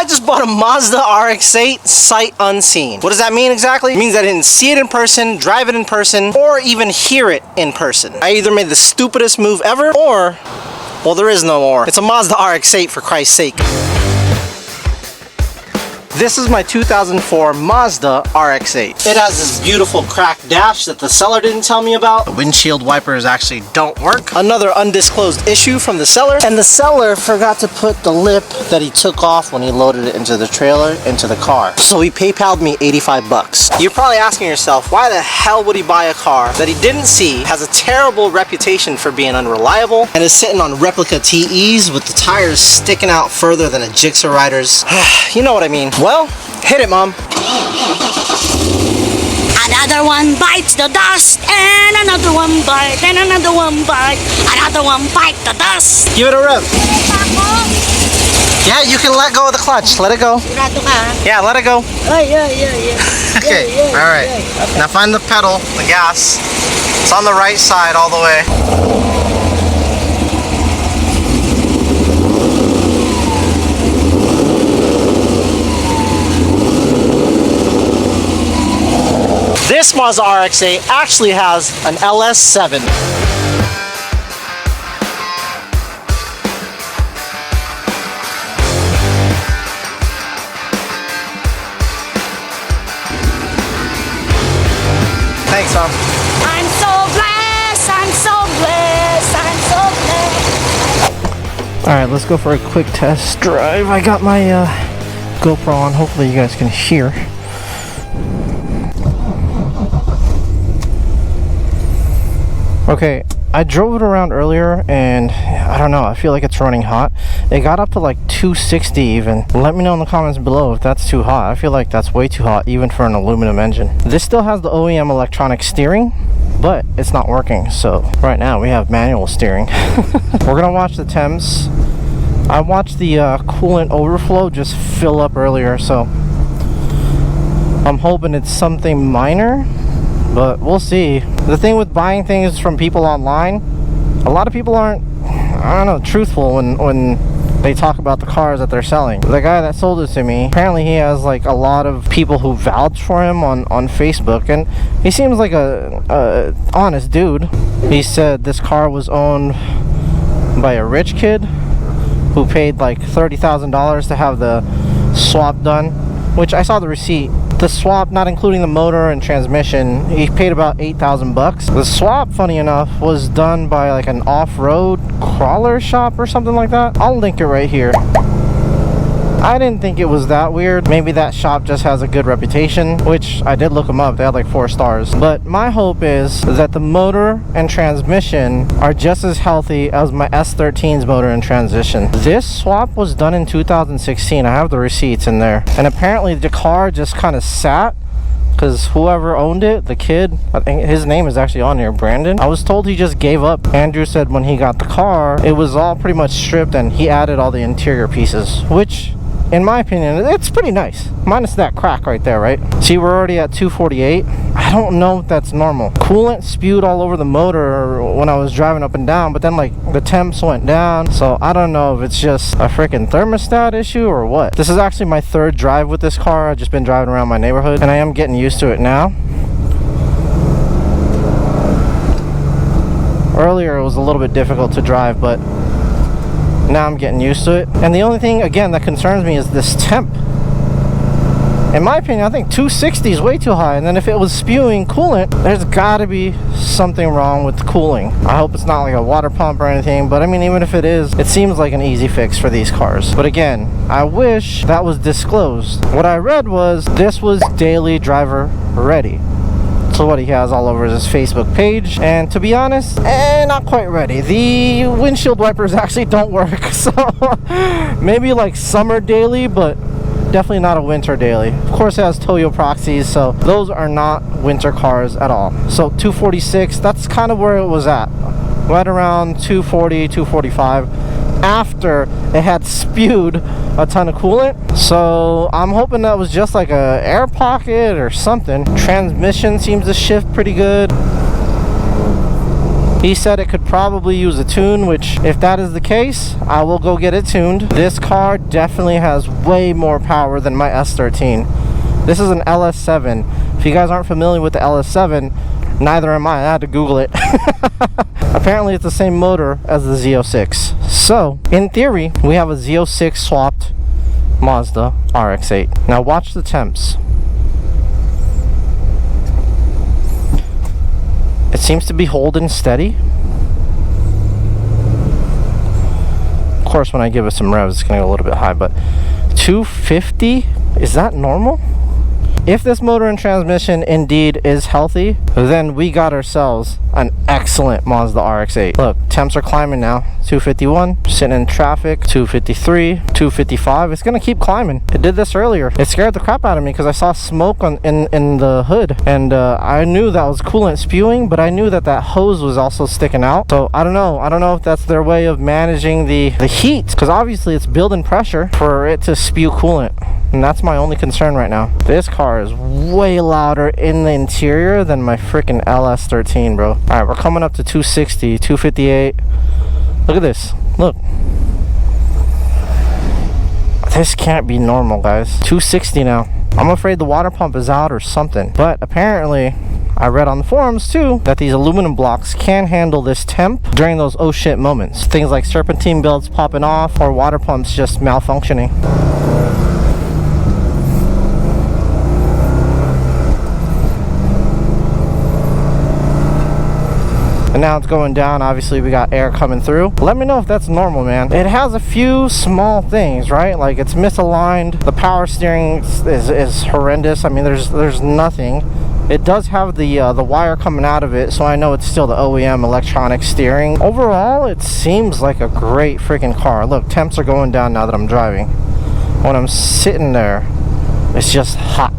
I just bought a Mazda RX-8 sight unseen. What does that mean exactly? It means I didn't see it in person, drive it in person, or even hear it in person. I either made the stupidest move ever, or, well, there is no more. It's a Mazda RX-8 for Christ's sake. This is my 2004 Mazda RX-8. It has this beautiful cracked dash that the seller didn't tell me about. The windshield wipers actually don't work. Another undisclosed issue from the seller. And the seller forgot to put the lip that he took off when he loaded it into the trailer into the car. So he PayPal'd me 85 bucks. You're probably asking yourself, why the hell would he buy a car that he didn't see, has a terrible reputation for being unreliable, and is sitting on replica TEs with the tires sticking out further than a GIXXER rider's? You know what I mean. Well, hit it, Mom. Another one bites the dust, and another one bite, and another one bite, another one bite the dust. Give it a rev. Yeah, you can let go of the clutch. Let it go. Yeah, let it go. Okay, alright. Okay. Now find the pedal, the gas. It's on the right side all the way. This Mazda RX-8 actually has an LS7. Thanks, Mom. I'm so blessed, I'm so blessed, I'm so blessed. Alright, let's go for a quick test drive. I got my GoPro on. Hopefully you guys can hear. Okay, I drove it around earlier and I don't know, I feel like it's running hot. It got up to like 260 even. Let me know in the comments below if that's too hot. I feel like that's way too hot even for an aluminum engine. This still has the OEM electronic steering, but it's not working. So right now we have manual steering. We're gonna watch the temps. I watched the coolant overflow just fill up earlier, so I'm hoping it's something minor. But we'll see. The thing with buying things from people online, a lot of people aren't, I don't know, truthful when they talk about the cars that they're selling. The guy that sold it to me, apparently he has like a lot of people who vouch for him on Facebook, and he seems like a honest dude. He said this car was owned by a rich kid who paid like $30,000 to have the swap done, which I saw the receipt. The swap, not including the motor and transmission, he paid about 8,000 bucks. The swap, funny enough, was done by like an off-road crawler shop or something like that. I'll link it right here. I didn't think it was that weird. Maybe that shop just has a good reputation, which I did look them up. They had like 4 stars. But my hope is that the motor and transmission are just as healthy as my S13's motor and transmission. This swap was done in 2016. I have the receipts in there. And apparently the car just kind of sat because whoever owned it, the kid, I think his name is actually on here, Brandon. I was told he just gave up. Andrew said when he got the car, it was all pretty much stripped and he added all the interior pieces, which in my opinion, it's pretty nice. Minus that crack right there, right? See, we're already at 248. I don't know if that's normal. Coolant spewed all over the motor when I was driving up and down, but then like the temps went down. So I don't know if it's just a freaking thermostat issue or what. This is actually my 3rd drive with this car. I've just been driving around my neighborhood and I am getting used to it now. Earlier it was a little bit difficult to drive, but now I'm getting used to it. And the only thing again that concerns me is this temp. In my opinion, I think 260 is way too high, and then if it was spewing coolant, there's got to be something wrong with the cooling. I hope it's not like a water pump or anything, but I mean, even if it is, it seems like an easy fix for these cars. But again, I wish that was disclosed. What I read was this was daily driver ready. So what he has all over his Facebook page, and to be honest, not quite ready. The windshield wipers actually don't work, so maybe like summer daily, but definitely not a winter daily. Of course it has Toyo proxies, so those are not winter cars at all. So 246, that's kind of where it was at, right around 240, 245. After it had spewed a ton of coolant. So I'm hoping that was just like a air pocket or something. Transmission seems to shift pretty good. He said it could probably use a tune, which if that is the case, I will go get it tuned. This car definitely has way more power than my S13. This is an LS7. If you guys aren't familiar with the LS7, neither am I. I had to Google it. Apparently it's the same motor as the Z06. So, in theory, we have a Z06 swapped Mazda RX-8. Now watch the temps. It seems to be holding steady. Of course, when I give it some revs, it's going to go a little bit high, but 250? Is that normal? If this motor and transmission indeed is healthy, then we got ourselves an excellent Mazda RX-8. Look, temps are climbing now. 251, sitting in traffic. 253, 255. It's gonna keep climbing. It did this earlier. It scared the crap out of me because I saw smoke in the hood, and I knew that was coolant spewing, but I knew that hose was also sticking out. So I don't know if that's their way of managing the heat, because obviously it's building pressure for it to spew coolant. And that's my only concern right now. This car is way louder in the interior than my freaking LS13, bro. Alright, we're coming up to 260, 258. Look at this. Look. This can't be normal, guys. 260 now. I'm afraid the water pump is out or something. But apparently, I read on the forums too that these aluminum blocks can handle this temp during those oh shit moments. Things like serpentine belts popping off or water pumps just malfunctioning. And now it's going down. Obviously we got air coming through. Let me know if that's normal, man. It has a few small things, right? Like it's misaligned. The power steering is horrendous. I mean, there's nothing. It does have the wire coming out of it, so I know it's still the OEM electronic steering. Overall, it seems like a great freaking car. Look, temps are going down now that I'm driving. When I'm sitting there, it's just hot.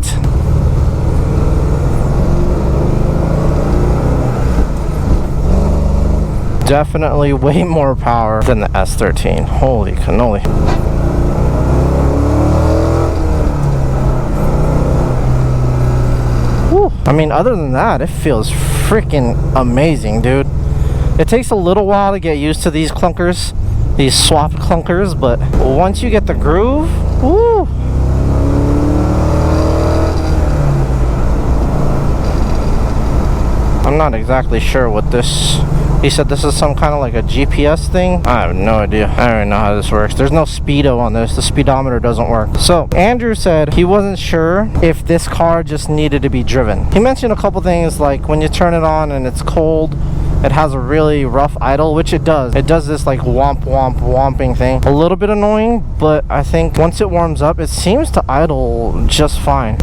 Definitely way more power than the S13. Holy cannoli. Whew. I mean, other than that, it feels freaking amazing, dude. It takes a little while to get used to these clunkers, these swapped clunkers, but once you get the groove, woo. I'm not exactly sure what this... He said this is some kind of like a GPS thing. I have no idea. I don't even know how this works. There's no speedo on this. The speedometer doesn't work. So Andrew said he wasn't sure if this car just needed to be driven. He mentioned a couple things like when you turn it on and it's cold, it has a really rough idle, which it does. It does this like womp womp womping thing. A little bit annoying, but I think once it warms up, it seems to idle just fine.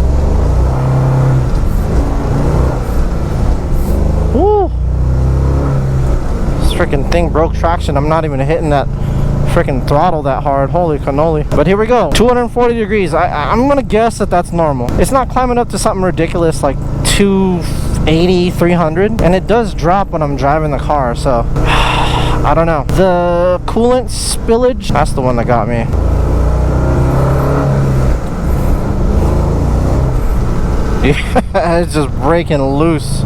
Woo! Freaking thing broke traction. I'm not even hitting that freaking throttle that hard. Holy cannoli. But here we go. 240 degrees. I'm gonna guess that that's normal. It's not climbing up to something ridiculous like 280, 300, and it does drop when I'm driving the car, so I don't know. The coolant spillage, that's the one that got me. Yeah, it's just breaking loose.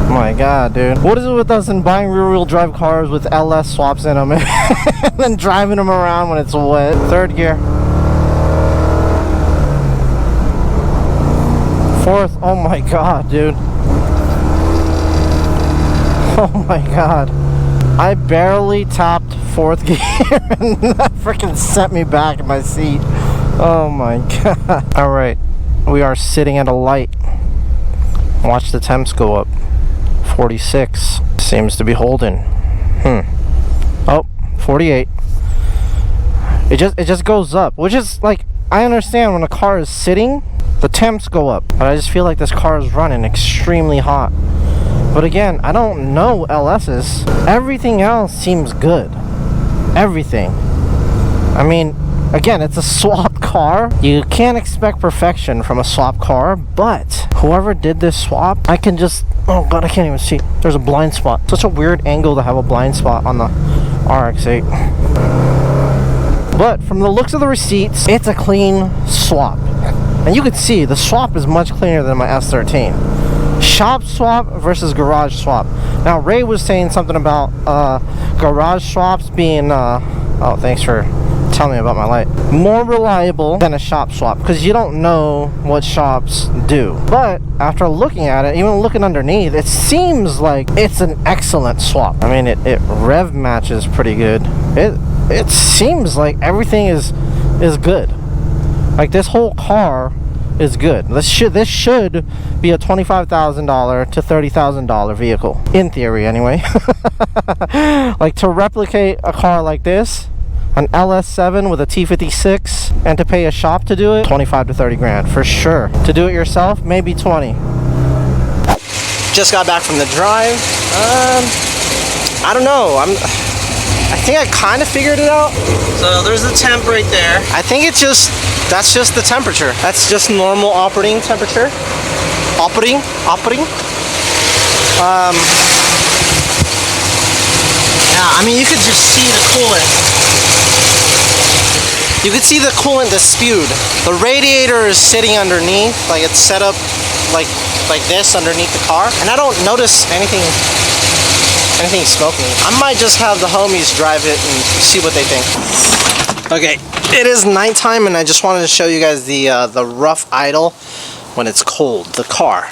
My god, dude. What is it with us in buying rear-wheel drive cars with LS swaps in them and then driving them around when it's wet? Third gear. Fourth. Oh my god, dude. Oh my god. I barely tapped fourth gear and that freaking sent me back in my seat. Oh my god. Alright. We are sitting at a light. Watch the temps go up. 46 seems to be holding. Oh, 48. It just goes up, which is like, I understand when a car is sitting, the temps go up, but I just feel like this car is running extremely hot. But again, I don't know LS's. Everything else seems good. Everything. I mean, again, it's a swap car. You can't expect perfection from a swap car, but whoever did this swap, I can just... Oh god, I can't even see. There's a blind spot. Such a weird angle to have a blind spot on the RX-8. But from the looks of the receipts, it's a clean swap. And you can see the swap is much cleaner than my S13. Shop swap versus garage swap. Now Ray was saying something about garage swaps being oh, thanks for telling me about my light, more reliable than a shop swap, because you don't know what shops do. But after looking at it, even looking underneath, it seems like it's an excellent swap. I mean, it rev matches pretty good. It seems like everything is good. Like, this whole car is good. This should be a $25,000 to $30,000 vehicle, in theory anyway. Like, to replicate a car like this, an LS7 with a T56, and to pay a shop to do it, 25 to 30 grand for sure. To do it yourself, maybe 20. Just got back from the drive. I don't know. I think I kind of figured it out. So there's the temp right there. I think that's just the temperature. That's just normal operating temperature. Operating. Yeah, I mean, you could just see the coolant. You could see the coolant that's spewed. The radiator is sitting underneath, like it's set up like this underneath the car, and I don't notice anything smoking. I might just have the homies drive it and see what they think. Okay, it is nighttime, and I just wanted to show you guys the rough idle when it's cold. The car.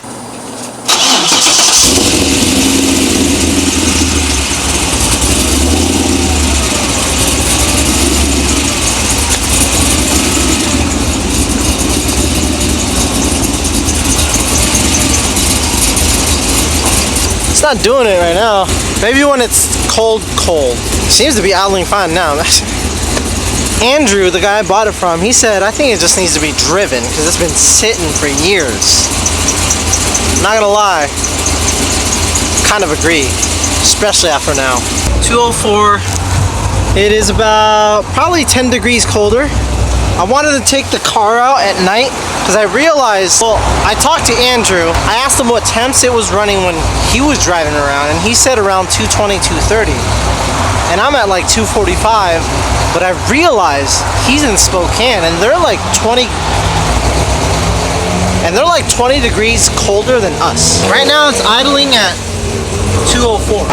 It's not doing it right now. Maybe when it's cold. Seems to be idling fine now. Andrew, the guy I bought it from, he said, I think it just needs to be driven because it's been sitting for years. Not gonna lie, kind of agree, especially after now. 204, it is about probably 10 degrees colder. I wanted to take the car out at night because I realized, well, I talked to Andrew. I asked him what temps it was running when he was driving around, and he said around 220, 230. And I'm at like 245, but I realized he's in Spokane, and they're like 20 degrees colder than us. Right now it's idling at 204.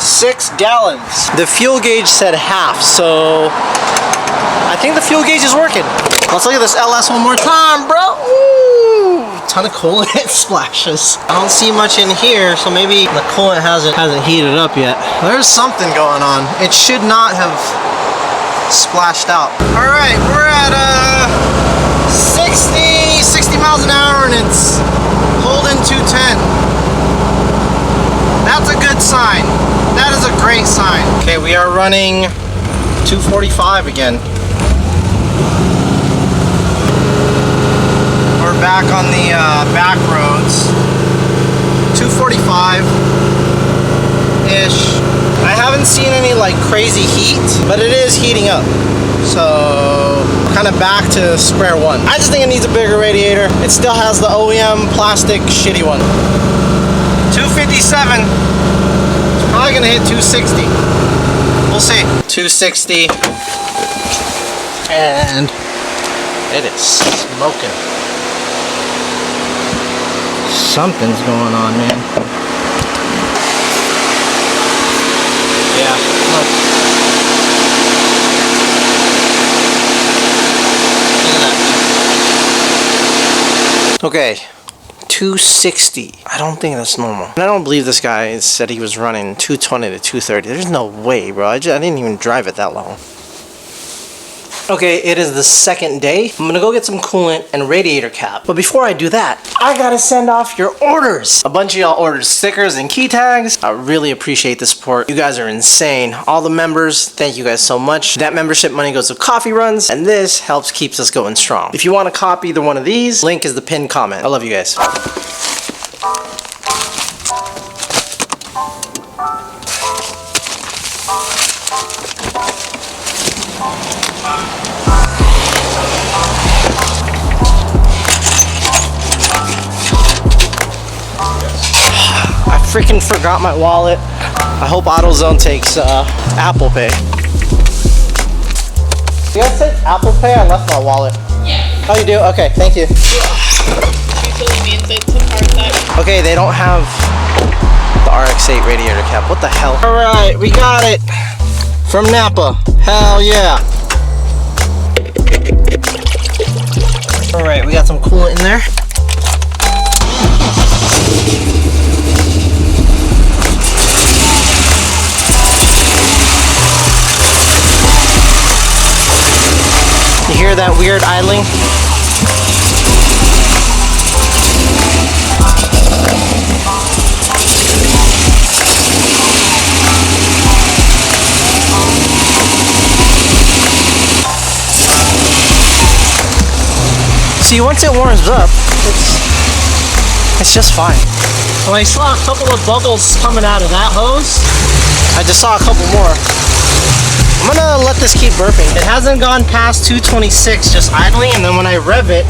6 gallons. The fuel gauge said half, so I think the fuel gauge is working. Let's look at this LS one more time, bro. Ooh, ton of coolant splashes. I don't see much in here, so maybe the coolant hasn't heated up yet. There's something going on. It should not have splashed out. All right, we're at 60 miles an hour, and it's holding 210. That's a good sign. That is a great sign. Okay, we are running 245 again. We're back on the back roads. 245-ish. I haven't seen any like crazy heat, but it is heating up. So kind of back to square one. I just think it needs a bigger radiator. It still has the OEM plastic shitty one. 257. It's probably gonna hit 260. We'll see. 260. And it is smoking. Something's going on, man. Yeah, look. Look at that. Okay, 260. I don't think that's normal. And I don't believe this guy said he was running 220 to 230. There's no way, bro. I didn't even drive it that long. Okay, it is the second day. I'm gonna go get some coolant and radiator cap. But before I do that, I gotta send off your orders. A bunch of y'all ordered stickers and key tags. I really appreciate the support. You guys are insane. All the members, thank you guys so much. That membership money goes to coffee runs, and this helps keeps us going strong. If you want to copy either one of these, link is the pinned comment. I love you guys. Freaking forgot my wallet. I hope AutoZone takes Apple Pay. You guys take Apple Pay? I left my wallet. Yeah. Oh, you do? Okay, thank you. Usually means it's Okay, they don't have the RX-8 radiator cap. What the hell? All right, we got it from Napa. Hell yeah. All right, we got some coolant in there. You hear that weird idling? See, once it warms up, it's just fine. Well, I saw a couple of bubbles coming out of that hose. I just saw a couple more. I'm gonna let this keep burping. It hasn't gone past 226 just idling, and then when I rev it,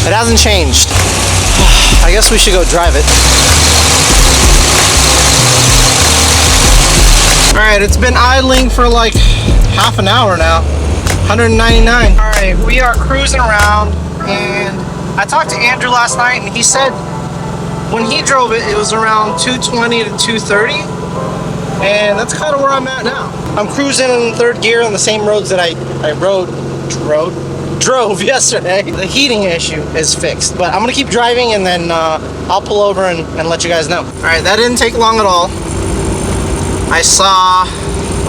it hasn't changed. I guess we should go drive it. Alright, it's been idling for like half an hour now. 199. Alright, we are cruising around, and I talked to Andrew last night, and he said when he drove it, it was around 220 to 230. And that's kind of where I'm at now. I'm cruising in third gear on the same roads that I drove yesterday. The heating issue is fixed, but I'm gonna keep driving, and then I'll pull over and let you guys know. Alright, that didn't take long at all. I saw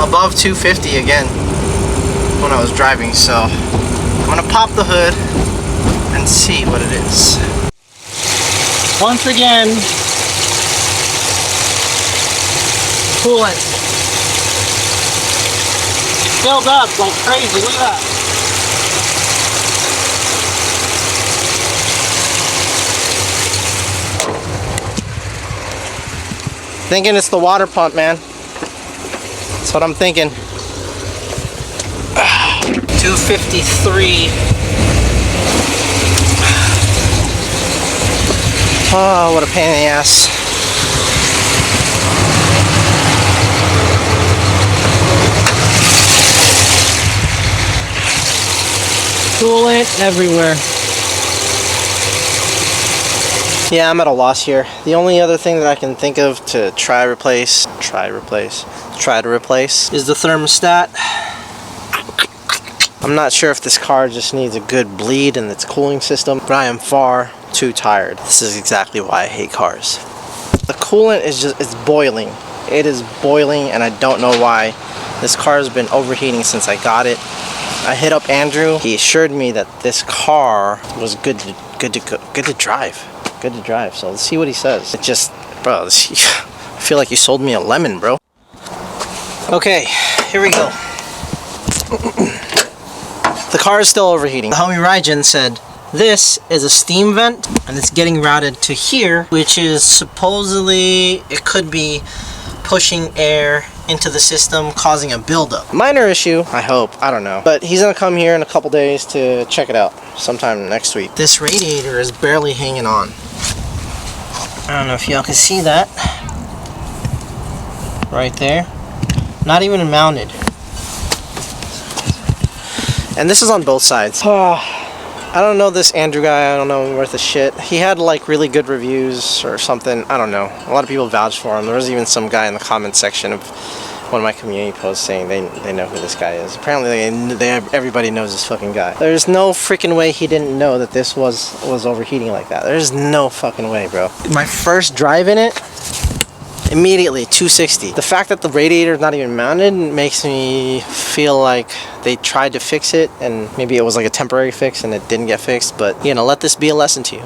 above 250 again when I was driving, so I'm gonna pop the hood and see what it is. Once again, coolant filled up like crazy. Look at that. Thinking it's the water pump, man. That's what I'm thinking. 253. Oh, what a pain in the ass. Coolant everywhere. Yeah, I'm at a loss here. The only other thing that I can think of to try to replace is the thermostat. I'm not sure if this car just needs a good bleed in its cooling system, but I am far too tired. This is exactly why I hate cars. The coolant is it's boiling. It is boiling, and I don't know why. This car has been overheating since I got it. I hit up Andrew. He assured me that this car was good to drive. Good to drive. So let's see what he says. It just, bro, I feel like you sold me a lemon, bro. Okay, here we go. The car is still overheating. The homie Rygen said this is a steam vent, and it's getting routed to here, which is supposedly, it could be pushing air into the system, causing a buildup. Minor issue, I hope, I don't know. But he's gonna come here in a couple days to check it out, sometime next week. This radiator is barely hanging on. I don't know if y'all can see that. Right there. Not even mounted. And this is on both sides. I don't know this Andrew guy. I don't know him worth a shit. He had like really good reviews or something. I don't know. A lot of people vouched for him. There was even some guy in the comment section of one of my community posts saying they know who this guy is. Apparently everybody knows this fucking guy. There's no freaking way he didn't know that this was overheating like that. There's no fucking way, bro. My first drive in it, immediately 260. The fact that the radiator is not even mounted makes me feel like they tried to fix it, and maybe it was like a temporary fix and it didn't get fixed. But you know, let this be a lesson to you.